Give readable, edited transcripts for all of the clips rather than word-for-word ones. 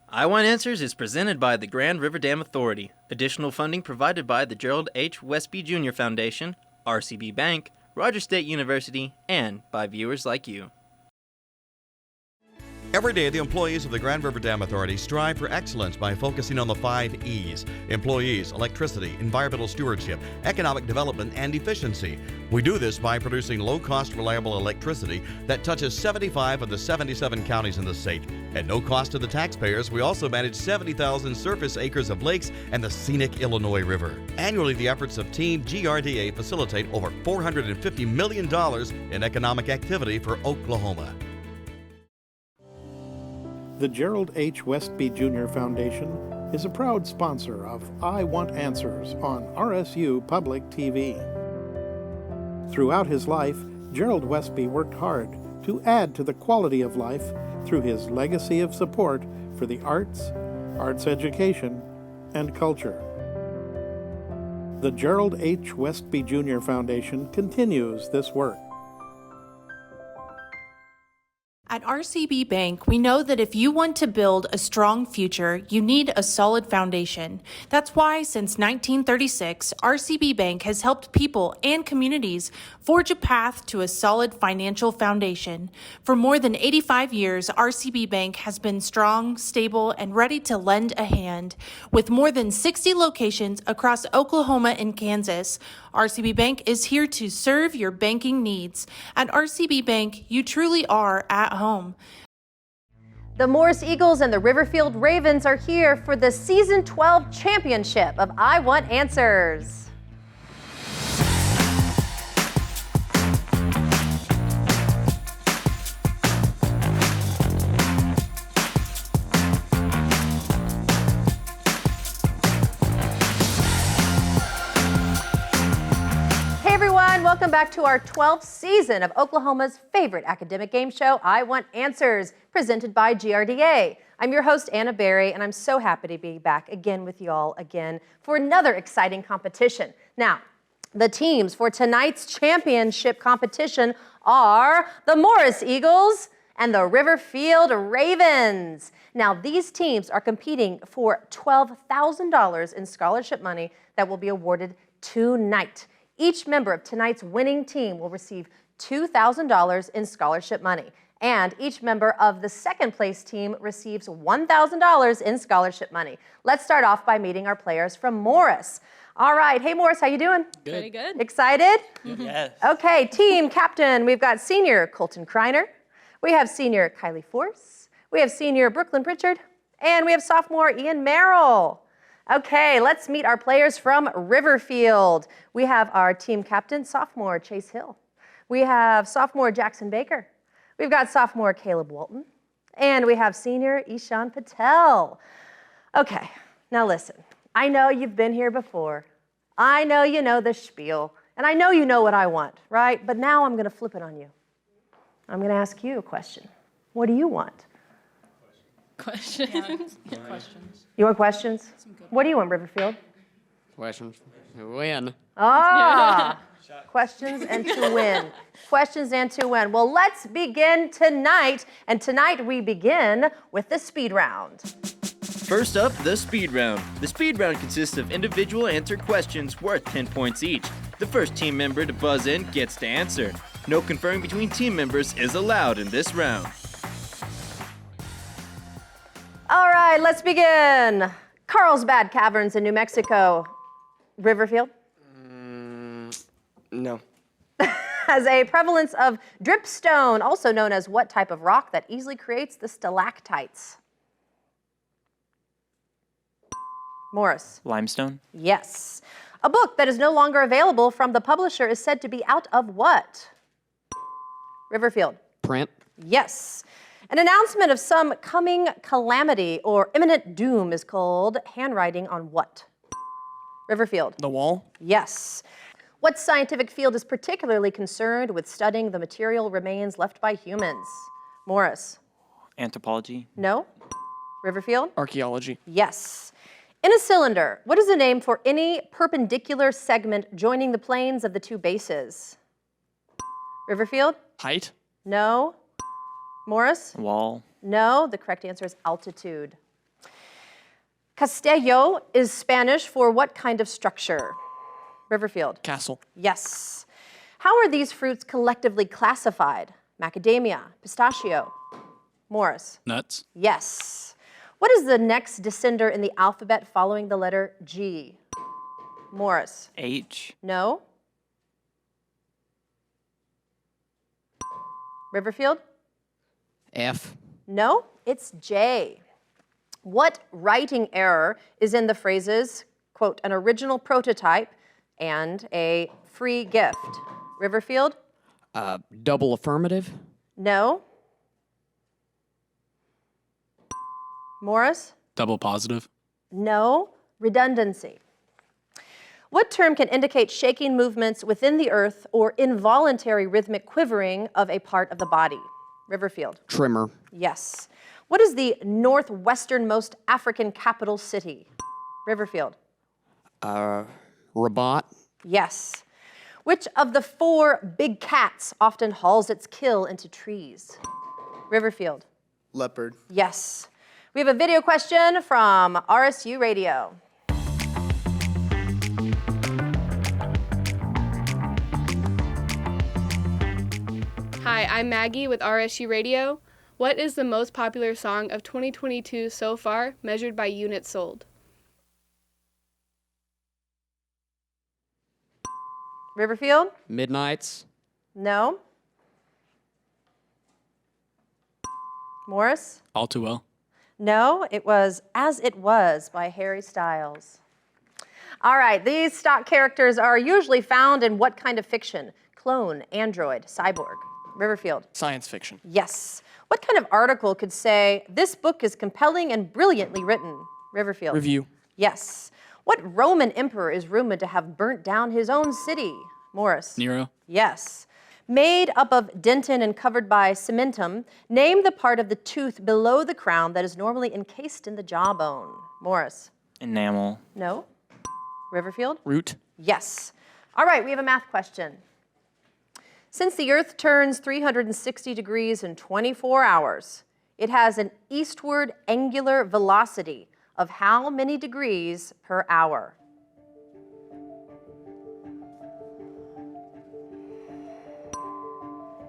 I Want Answers is presented by the Grand River Dam Authority. Additional funding provided by the Gerald H. Westby Jr. Foundation, RCB Bank, Rogers State University, and by viewers like you. Every day, the employees of the Grand River Dam Authority strive for excellence by focusing on the 5 E's: employees, electricity, environmental stewardship, economic development, and efficiency. We do this by producing low-cost, reliable electricity that touches 75 of the 77 counties in the state. At no cost to the taxpayers, we also manage 70,000 surface acres of lakes and the scenic Illinois River. Annually, the efforts of Team GRDA facilitate over $450 million in economic activity for Oklahoma. The Gerald H. Westby Jr. Foundation is a proud sponsor of I Want Answers on RSU Public TV. Throughout his life, Gerald Westby worked hard to add to the quality of life through his legacy of support for the arts, arts education, and culture. The Gerald H. Westby Jr. Foundation continues this work. At RCB Bank, we know that if you want to build a strong future, you need a solid foundation. That's why, since 1936, RCB Bank has helped people and communities forge a path to a solid financial foundation. For more than 85 years, RCB Bank has been strong, stable, and ready to lend a hand. With more than 60 locations across Oklahoma and Kansas, RCB Bank is here to serve your banking needs. At RCB Bank, you truly are at home. The Morris Eagles and the Riverfield Ravens are here for the Season 12 championship of I Want Answers. Welcome back to our 12th season of Oklahoma's favorite academic game show, I Want Answers, presented by GRDA. I'm your host, Anna Berry, and I'm so happy to be back again with y'all again for another exciting competition. Now, the teams for tonight's championship competition are the Morris Eagles and the Riverfield Ravens. Now, these teams are competing for $12,000 in scholarship money that will be awarded tonight. Each member of tonight's winning team will receive $2,000 in scholarship money, and each member of the second place team receives $1,000 in scholarship money. Let's start off by meeting our players from Morris. All right, hey Morris, how you doing? Good. Pretty good. Excited? Yes. Okay, team captain, we've got senior Colton Kreiner, we have senior Kylie Force, we have senior Brooklyn Pritchard, and we have sophomore Ian Merrill. Okay, let's meet our players from Riverfield. We have our team captain, sophomore Chase Hill. We have sophomore Jackson Baker. We've got sophomore Caleb Walton. And we have senior Ishan Patel. Okay, now listen. I know you've been here before. I know you know the spiel. And I know you know what I want, right? But now I'm going to flip it on you. I'm going to ask you a question. What do you want? Questions. Yeah, questions. You want questions? What do you want, Riverfield? Questions to win. Ah, questions and to win. Questions and to win. Well, let's begin tonight. And tonight we begin with the speed round. First up, the speed round. The speed round consists of individual answer questions worth 10 points each. The first team member to buzz in gets to answer. No conferring between team members is allowed in this round. All right, let's begin. Carlsbad Caverns in New Mexico. Riverfield? No. Has a prevalence of dripstone, also known as what type of rock that easily creates the stalactites? Morris? Limestone? Yes. A book that is no longer available from the publisher is said to be out of what? Riverfield? Print? Yes. An announcement of some coming calamity or imminent doom is called handwriting on what? Riverfield? The wall? Yes. What scientific field is particularly concerned with studying the material remains left by humans? Morris? Anthropology? No. Riverfield? Archaeology? Yes. In a cylinder, what is the name for any perpendicular segment joining the planes of the two bases? Riverfield? Height? No. Morris? Wall? No, the correct answer is altitude. Castillo is Spanish for what kind of structure? Riverfield. Castle. Yes. How are these fruits collectively classified? Macadamia, pistachio. Morris. Nuts. Yes. What is the next descender in the alphabet following the letter G? Morris. H. No. Riverfield? F. No, it's J. What writing error is in the phrases, quote, an original prototype and a free gift? Riverfield? Double affirmative. No. Morris? Double positive. No. Redundancy. What term can indicate shaking movements within the earth or involuntary rhythmic quivering of a part of the body? Riverfield. Trimmer. Yes. What is the northwesternmost African capital city? Riverfield. Rabat. Yes. Which of the 4 big cats often hauls its kill into trees? Riverfield. Leopard. Yes. We have a video question from RSU Radio. Hi, I'm Maggie with RSU Radio. What is the most popular song of 2022 so far, measured by units sold? Riverfield? Midnights. No. Morris? All too well. No, it was As It Was by Harry Styles. All right, these stock characters are usually found in what kind of fiction? Clone, android, cyborg. Riverfield. Science fiction. Yes. What kind of article could say, this book is compelling and brilliantly written? Riverfield. Review. Yes. What Roman emperor is rumored to have burnt down his own city? Morris. Nero. Yes. Made up of dentin and covered by cementum, name the part of the tooth below the crown that is normally encased in the jawbone. Morris. Enamel. No. Riverfield. Root. Yes. All right, we have a math question. Since the Earth turns 360 degrees in 24 hours, it has an eastward angular velocity of how many degrees per hour?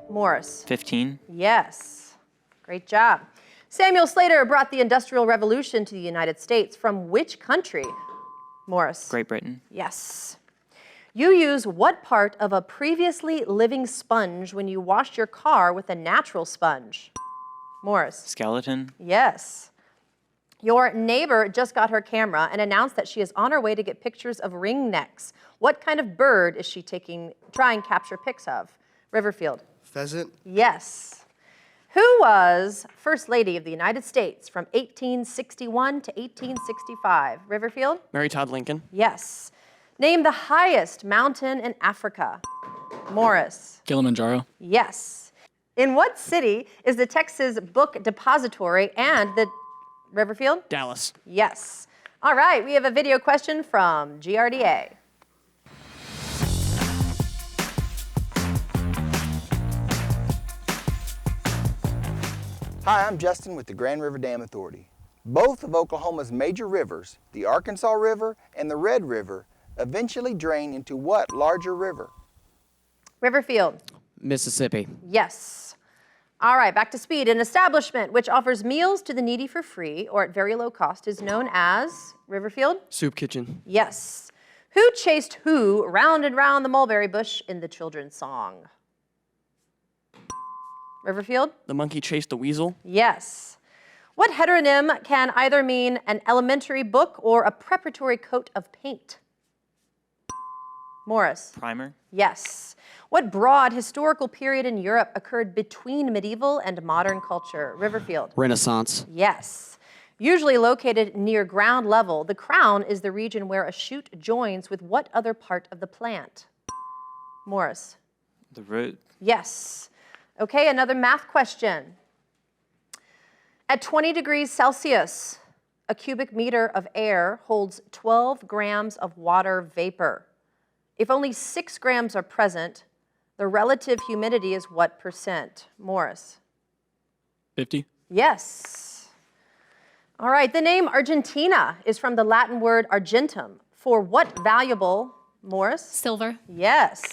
Morris. 15. Yes. Great job. Samuel Slater brought the Industrial Revolution to the United States from which country? Morris. Great Britain. Yes. You use what part of a previously living sponge when you wash your car with a natural sponge? Morris. Skeleton. Yes. Your neighbor just got her camera and announced that she is on her way to get pictures of ringnecks. What kind of bird is she trying to capture pics of? Riverfield. Pheasant. Yes. Who was First Lady of the United States from 1861 to 1865? Riverfield? Mary Todd Lincoln. Yes. Name the highest mountain in Africa. Morris. Kilimanjaro. Yes. In what city is the Texas Book Depository and the Riverfield? Dallas. Yes. All right, we have a video question from GRDA. Hi, I'm Justin with the Grand River Dam Authority. Both of Oklahoma's major rivers, the Arkansas River and the Red River, eventually drain into what larger river? Riverfield. Mississippi. Yes. All right, back to speed. An establishment which offers meals to the needy for free or at very low cost is known as Riverfield? Soup kitchen. Yes. Who chased who round and round the mulberry bush in the children's song? Riverfield? The monkey chased the weasel. Yes. What heteronym can either mean an elementary book or a preparatory coat of paint? Morris. Primer. Yes. What broad historical period in Europe occurred between medieval and modern culture? Riverfield. Renaissance. Yes. Usually located near ground level, the crown is the region where a shoot joins with what other part of the plant? Morris. The root. Yes. Okay, another math question. At 20 degrees Celsius, a cubic meter of air holds 12 grams of water vapor. If only 6 grams are present, the relative humidity is what percent? Morris. 50. Yes. All right, the name Argentina is from the Latin word argentum. For what valuable, Morris? Silver. Yes.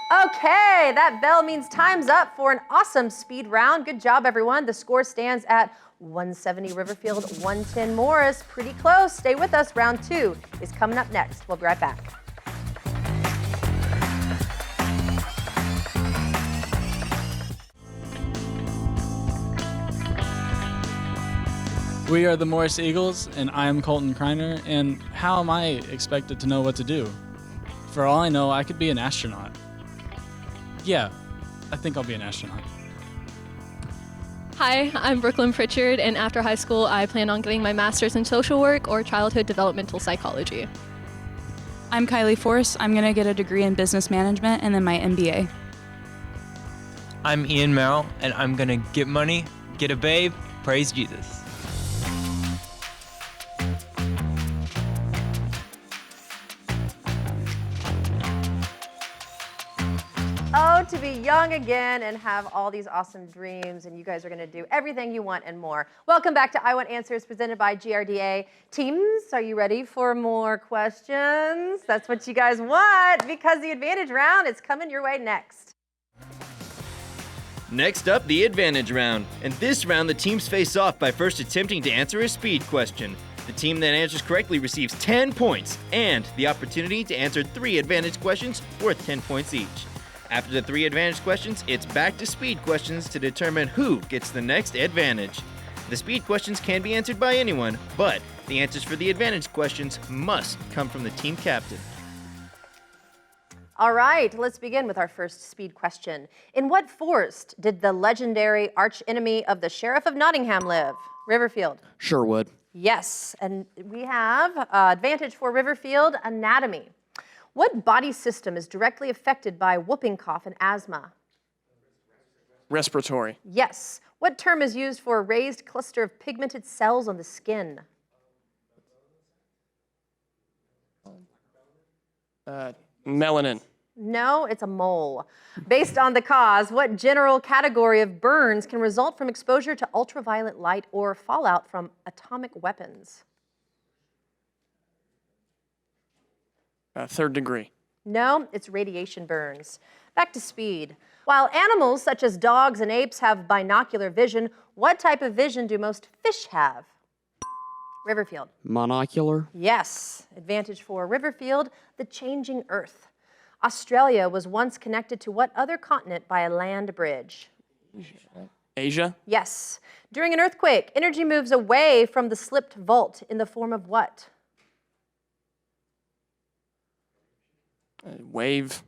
Okay, that bell means time's up for an awesome speed round. Good job, everyone. The score stands at 170 Riverfield, 110 Morris. Pretty close. Stay with us. Round 2 is coming up next. We'll be right back. We are the Morris Eagles, and I am Colton Kreiner, and how am I expected to know what to do? For all I know, I could be an astronaut. Yeah, I think I'll be an astronaut. Hi, I'm Brooklyn Pritchard, and after high school, I plan on getting my master's in social work or childhood developmental psychology. I'm Kylie Force. I'm going to get a degree in business management and then my MBA. I'm Ian Merrill, and I'm going to get money, get a babe, praise Jesus. Oh, to be young again and have all these awesome dreams, and you guys are going to do everything you want and more. Welcome back to I Want Answers, presented by GRDA. Teams, are you ready for more questions? That's what you guys want, because the advantage round is coming your way next. Next up, the advantage round. In this round, the teams face off by first attempting to answer a speed question. The team that answers correctly receives 10 points and the opportunity to answer 3 advantage questions worth 10 points each. After the 3 advantage questions, it's back to speed questions to determine who gets the next advantage. The speed questions can be answered by anyone, but the answers for the advantage questions must come from the team captain. All right, let's begin with our first speed question. In what forest did the legendary archenemy of the Sheriff of Nottingham live? Riverfield. Sherwood. Yes, and we have advantage for Riverfield, anatomy. What body system is directly affected by whooping cough and asthma? Respiratory. Yes. What term is used for a raised cluster of pigmented cells on the skin? Melanin. No, it's a mole. Based on the cause, what general category of burns can result from exposure to ultraviolet light or fallout from atomic weapons? 3rd degree. No, it's radiation burns. Back to speed. While animals such as dogs and apes have binocular vision, what type of vision do most fish have? Riverfield. Monocular. Yes. Advantage for Riverfield, the changing Earth. Australia was once connected to what other continent by a land bridge? Asia. Yes. During an earthquake, energy moves away from the slipped vault in the form of what? Wave.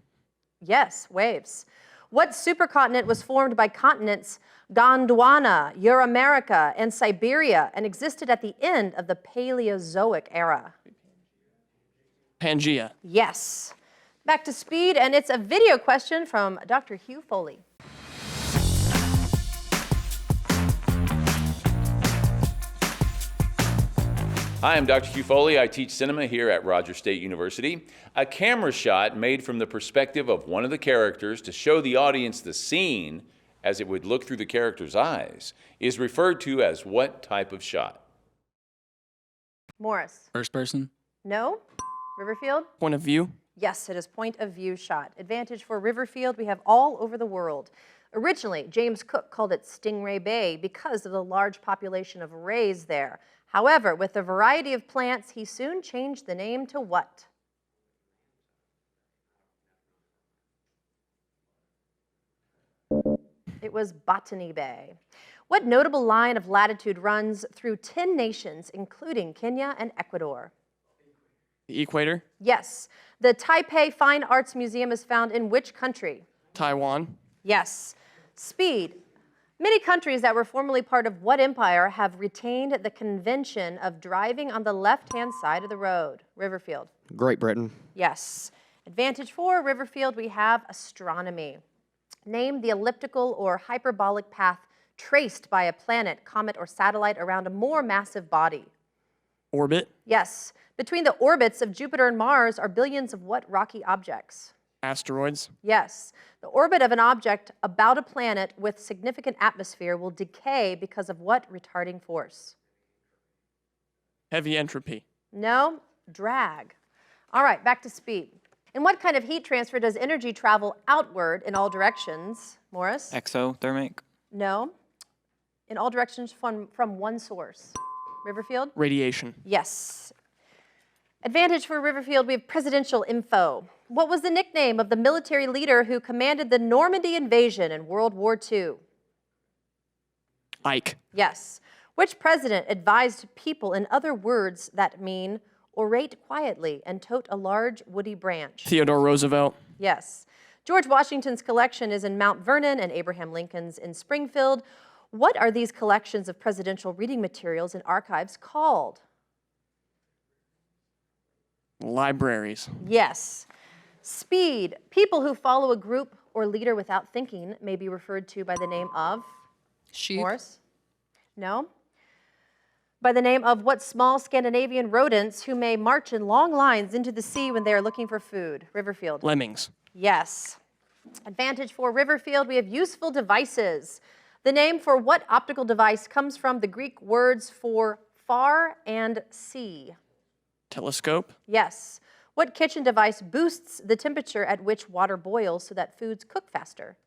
Yes, waves. What supercontinent was formed by continents Gondwana, Euramerica, and Siberia, and existed at the end of the Paleozoic era? Pangea. Yes. Back to speed, and it's a video question from Dr. Hugh Foley. Hi, I'm Dr. Hugh Foley. I teach cinema here at Rogers State University. A camera shot made from the perspective of one of the characters to show the audience the scene as it would look through the character's eyes is referred to as what type of shot? Morris. First person? No. Riverfield? Point of view. Yes, it is point of view shot. Advantage for Riverfield we have all over the world. Originally, James Cook called it Stingray Bay because of the large population of rays there. However, with the variety of plants, he soon changed the name to what? It was Botany Bay. What notable line of latitude runs through 10 nations, including Kenya and Ecuador? The equator. Yes. The Taipei Fine Arts Museum is found in which country? Taiwan. Yes. Speed. Many countries that were formerly part of what empire have retained the convention of driving on the left-hand side of the road? Riverfield. Great Britain. Yes. Advantage for Riverfield, we have astronomy. Name the elliptical or hyperbolic path traced by a planet, comet, or satellite around a more massive body. Orbit. Yes. Between the orbits of Jupiter and Mars are billions of what rocky objects? Asteroids. Yes. The orbit of an object about a planet with significant atmosphere will decay because of what retarding force? Heavy entropy. No, drag. All right, back to speed. In what kind of heat transfer does energy travel outward in all directions? Morris? Exothermic. No. In all directions from one source. Riverfield? Radiation. Yes. Advantage for Riverfield, we have presidential info. What was the nickname of the military leader who commanded the Normandy invasion in World War II? Ike. Yes. Which president advised people in other words that mean orate quietly and tote a large woody branch? Theodore Roosevelt. Yes. George Washington's collection is in Mount Vernon and Abraham Lincoln's in Springfield. What are these collections of presidential reading materials and archives called? Libraries. Yes. Speed. People who follow a group or leader without thinking may be referred to by the name of? Sheep. Morris? No. By the name of what small Scandinavian rodents who may march in long lines into the sea when they are looking for food? Riverfield. Lemmings. Yes. Advantage for Riverfield, we have useful devices. The name for what optical device comes from the Greek words for far and see? Telescope. Yes. What kitchen device boosts the temperature at which water boils so that foods cook faster?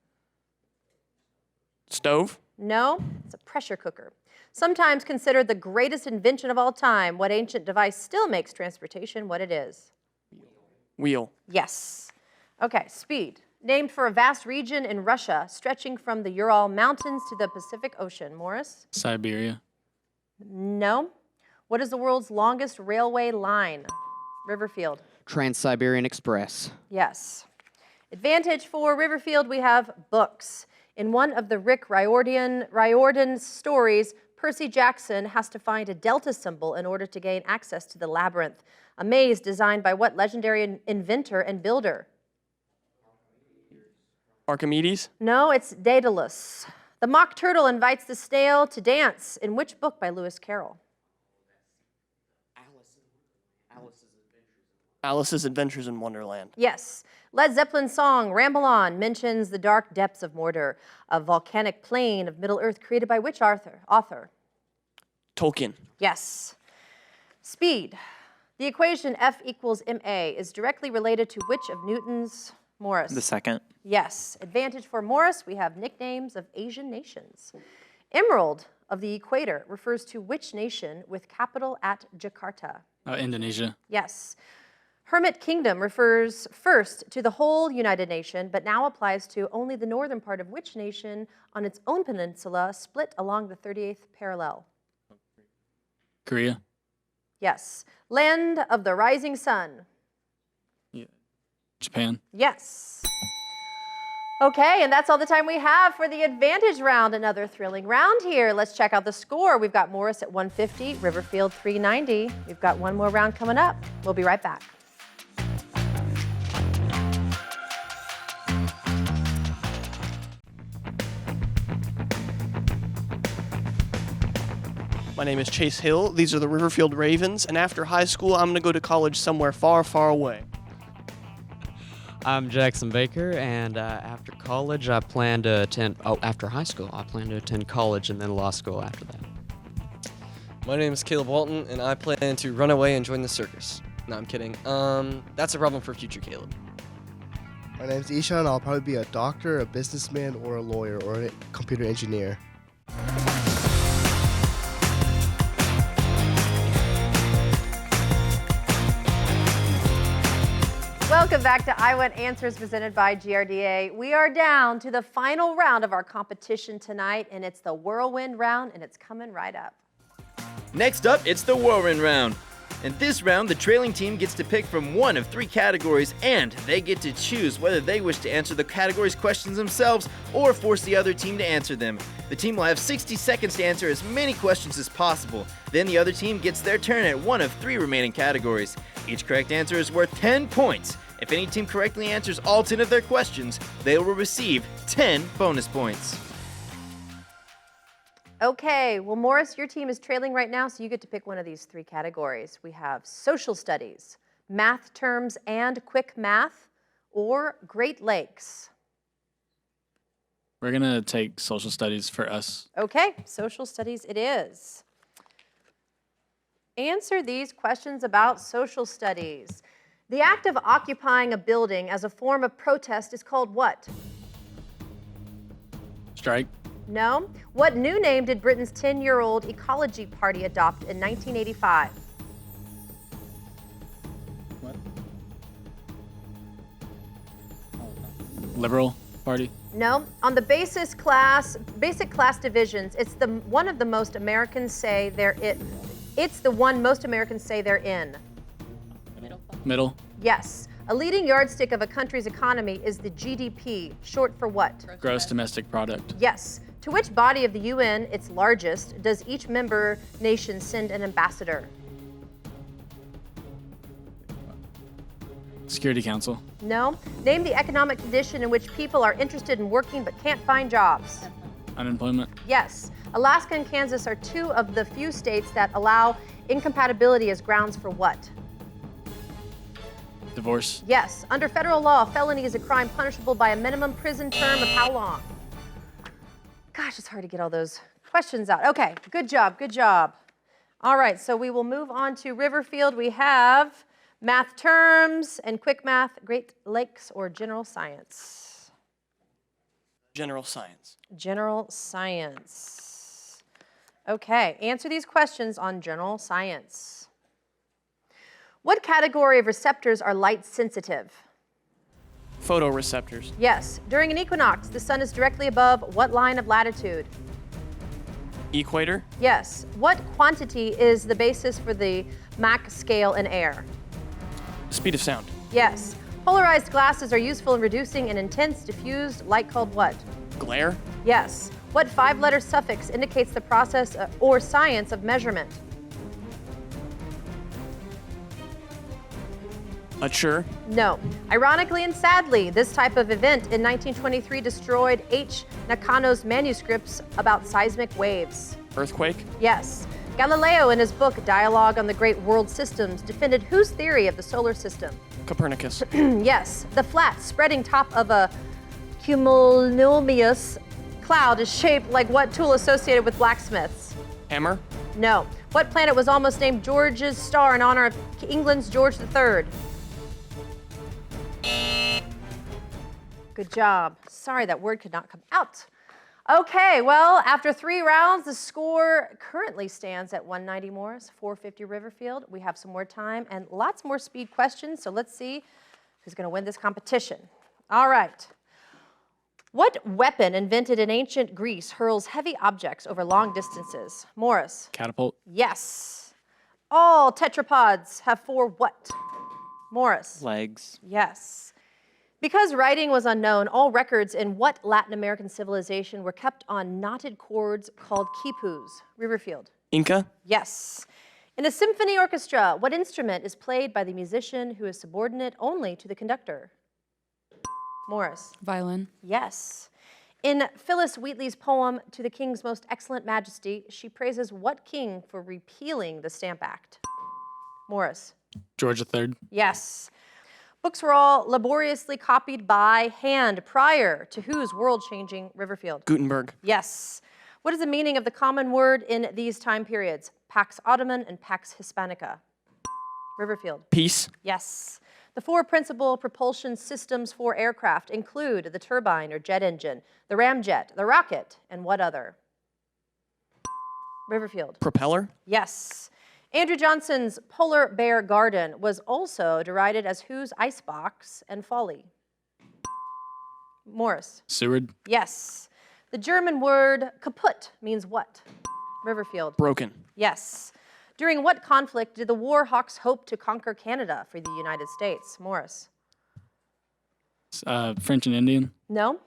Stove. No, it's a pressure cooker. Sometimes considered the greatest invention of all time, what ancient device still makes transportation what it is? Wheel. Yes. Okay, speed. Named for a vast region in Russia stretching from the Ural Mountains to the Pacific Ocean. Morris? Siberia. No. What is the world's longest railway line? Riverfield. Trans-Siberian Express. Yes. Advantage for Riverfield, we have books. In one of the Rick Riordan stories, Percy Jackson has to find a delta symbol in order to gain access to the labyrinth, a maze designed by what legendary inventor and builder? Archimedes. No, it's Daedalus. The mock turtle invites the snail to dance. In which book by Lewis Carroll? Alice's Adventures in Wonderland. Yes. Led Zeppelin's song, Ramble On, mentions the dark depths of Mordor, a volcanic plain of Middle-earth created by which author? Tolkien. Yes. Speed. The equation F equals ma is directly related to which of Newton's? Morris. The second. Yes. Advantage for Morris, we have nicknames of Asian nations. Emerald of the equator refers to which nation with capital at Jakarta? Indonesia. Yes. Hermit Kingdom refers first to the whole United Nation, but now applies to only the northern part of which nation on its own peninsula split along the 38th parallel? Korea. Yes. Land of the rising sun? Japan. Yes. Okay, and that's all the time we have for the advantage round. Another thrilling round here. Let's check out the score. We've got Morris at 150, Riverfield 390. We've got one more round coming up. We'll be right back. My name is Chase Hill. These are the Riverfield Ravens, and after high school, I'm going to go to college somewhere far, far away. I'm Jackson Baker, and after college, I plan to attend. After high school, I plan to attend college and then law school after that. My name is Caleb Walton, and I plan to run away and join the circus. No, I'm kidding. That's a problem for future Caleb. My name's Ishan. I'll probably be a doctor, a businessman, or a lawyer, or a computer engineer. Welcome back to I Want Answers presented by GRDA. We are down to the final round of our competition tonight, and it's the whirlwind round, and it's coming right up. Next up, it's the whirlwind round. In this round, the trailing team gets to pick from one of three categories, and they get to choose whether they wish to answer the category's questions themselves or force the other team to answer them. The team will have 60 seconds to answer as many questions as possible. Then the other team gets their turn at one of three remaining categories. Each correct answer is worth 10 points. If any team correctly answers all 10 of their questions, they will receive 10 bonus points. Okay, well, Morris, your team is trailing right now, so you get to pick one of these three categories. We have social studies, math terms and quick math, or Great Lakes. We're going to take social studies for us. Okay, social studies it is. Answer these questions about social studies. The act of occupying a building as a form of protest is called what? Strike. No. What new name did Britain's 10-year-old Ecology Party adopt in 1985? What? Liberal Party. No. On the basic class divisions, it's the one of the most Americans say they're it. It's the one most Americans say they're in. Middle. Yes. A leading yardstick of a country's economy is the GDP, short for what? Gross domestic product. Yes. To which body of the UN, its largest, does each member nation send an ambassador? Security Council. No. Name the economic condition in which people are interested in working but can't find jobs. Unemployment. Yes. Alaska and Kansas are two of the few states that allow incompatibility as grounds for what? Divorce. Yes. Under federal law, felony is a crime punishable by a minimum prison term of how long? Gosh, it's hard to get all those questions out. Okay, good job, good job. All right, so we will move on to Riverfield. We have math terms and quick math, Great Lakes, or general science? General science. General science. Okay, answer these questions on general science. What category of receptors are light sensitive? Photoreceptors. Yes. During an equinox, the sun is directly above what line of latitude? Equator. Yes. What quantity is the basis for the Mach scale in air? Speed of sound. Yes. Polarized glasses are useful in reducing an intense diffused light called what? Glare. Yes. What five-letter suffix indicates the process or science of Ature. No. Ironically and sadly, this type of event in 1923 destroyed H. Nakano's manuscripts about seismic waves. Earthquake. Yes. Galileo, in his book Dialogue on the Great World Systems, defended whose theory of the solar system? Copernicus. Yes. The flat, spreading top of a cumulonimbus cloud is shaped like what tool associated with blacksmiths? Hammer. No. What planet was almost named George's star in honor of England's George III? Good job. Sorry, that word could not come out. Okay, well, after 3 rounds, the score currently stands at 190 Morris, 450 Riverfield. We have some more time and lots more speed questions, so let's see who's going to win this competition. All right. What weapon invented in ancient Greece hurls heavy objects over long distances? Morris. Catapult. Yes. All tetrapods have 4 what? Morris. Legs. Yes. Because writing was unknown, all records in what Latin American civilization were kept on knotted cords called quipus? Riverfield. Inca. Yes. In a symphony orchestra, what instrument is played by the musician who is subordinate only to the conductor? Morris. Violin. Yes. In Phyllis Wheatley's poem, To the King's Most Excellent Majesty, she praises what king for repealing the Stamp Act? Morris. George III. Yes. Books were all laboriously copied by hand prior to whose world-changing Riverfield? Gutenberg. Yes. What is the meaning of the common word in these time periods? Pax Ottoman and Pax Hispanica. Riverfield. Peace. Yes. The 4 principal propulsion systems for aircraft include the turbine or jet engine, the ramjet, the rocket, and what other? Riverfield. Propeller. Yes. Andrew Johnson's Polar Bear Garden was also derided as whose icebox and folly? Morris. Seward. Yes. The German word kaputt means what? Riverfield. Broken. Yes. During what conflict did the war hawks hope to conquer Canada for the United States? Morris. French and Indian. No.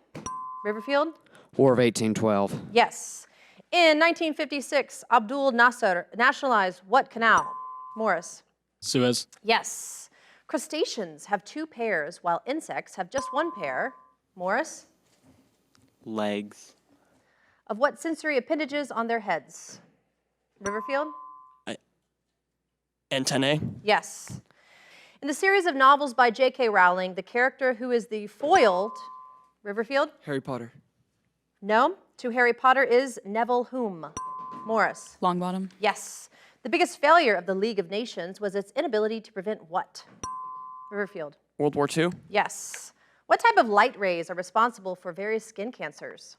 Riverfield. War of 1812. Yes. In 1956, Abdul Nasser nationalized what canal? Morris. Suez. Yes. Crustaceans have 2 pairs, while insects have just 1 pair. Morris. Legs. Of what sensory appendages on their heads? Riverfield. Antennae. Yes. In the series of novels by J.K. Rowling, the character who is the foiled, Riverfield? Harry Potter. No. To Harry Potter is Neville whom? Morris. Longbottom. Yes. The biggest failure of the League of Nations was its inability to prevent what? Riverfield. World War II? Yes. What type of light rays are responsible for various skin cancers?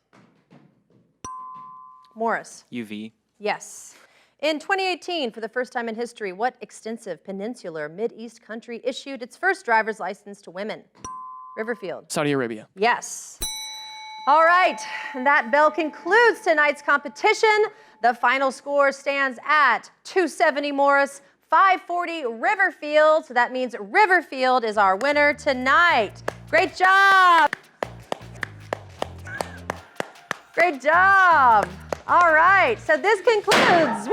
Morris. UV. Yes. In 2018, for the first time in history, what extensive peninsular Mid-East country issued its first driver's license to women? Riverfield. Saudi Arabia. Yes. All right, and that bell concludes tonight's competition. The final score stands at 270 Morris, 540 Riverfield. So that means Riverfield is our winner tonight. Great job. Great job. All right, so this concludes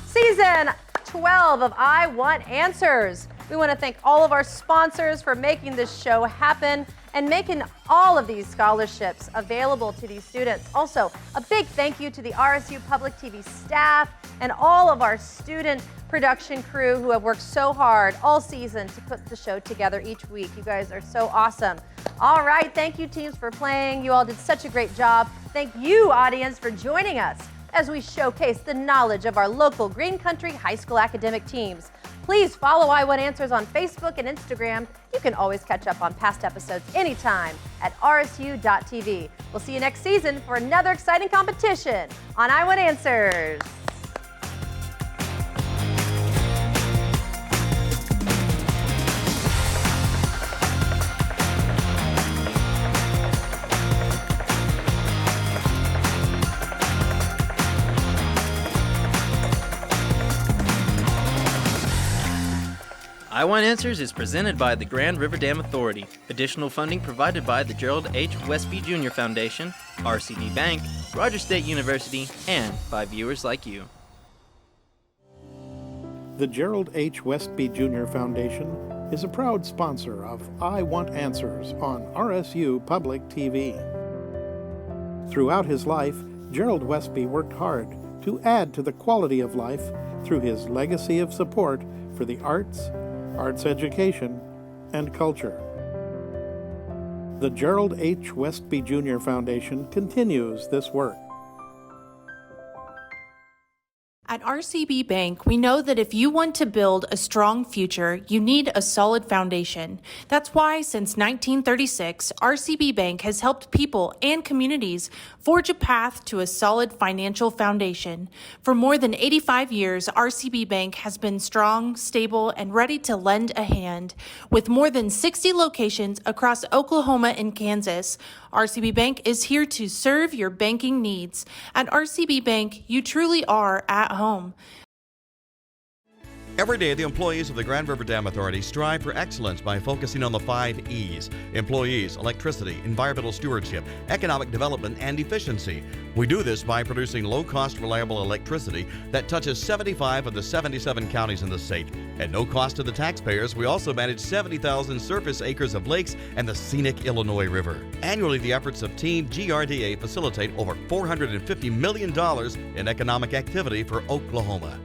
season 12 of I Want Answers. We want to thank all of our sponsors for making this show happen and making all of these scholarships available to these students. Also, a big thank you to the RSU Public TV staff and all of our student production crew who have worked so hard all season to put the show together each week. You guys are so awesome. All right, thank you teams for playing. You all did such a great job. Thank you, audience, for joining us as we showcase the knowledge of our local Green Country High School academic teams. Please follow I Want Answers on Facebook and Instagram. You can always catch up on past episodes anytime at rsu.tv. We'll see you next season for another exciting competition on I Want Answers. I Want Answers is presented by the Grand River Dam Authority. Additional funding provided by the Gerald H. Westby Jr. Foundation, RCB Bank, Rogers State University, and by viewers like you. The Gerald H. Westby Jr. Foundation is a proud sponsor of I Want Answers on RSU Public TV. Throughout his life, Gerald Westby worked hard to add to the quality of life through his legacy of support for the arts education, and culture. The Gerald H. Westby Jr. Foundation continues this work. At RCB Bank, we know that if you want to build a strong future, you need a solid foundation. That's why, since 1936, RCB Bank has helped people and communities forge a path to a solid financial foundation. For more than 85 years, RCB Bank has been strong, stable, and ready to lend a hand. With more than 60 locations across Oklahoma and Kansas, RCB Bank is here to serve your banking needs. At RCB Bank, you truly are at home. Every day, the employees of the Grand River Dam Authority strive for excellence by focusing on the 5 E's: employees, electricity, environmental stewardship, economic development, and efficiency. We do this by producing low-cost, reliable electricity that touches 75 of the 77 counties in the state. At no cost to the taxpayers, we also manage 70,000 surface acres of lakes and the scenic Illinois River. Annually, the efforts of Team GRDA facilitate over $450 million in economic activity for Oklahoma.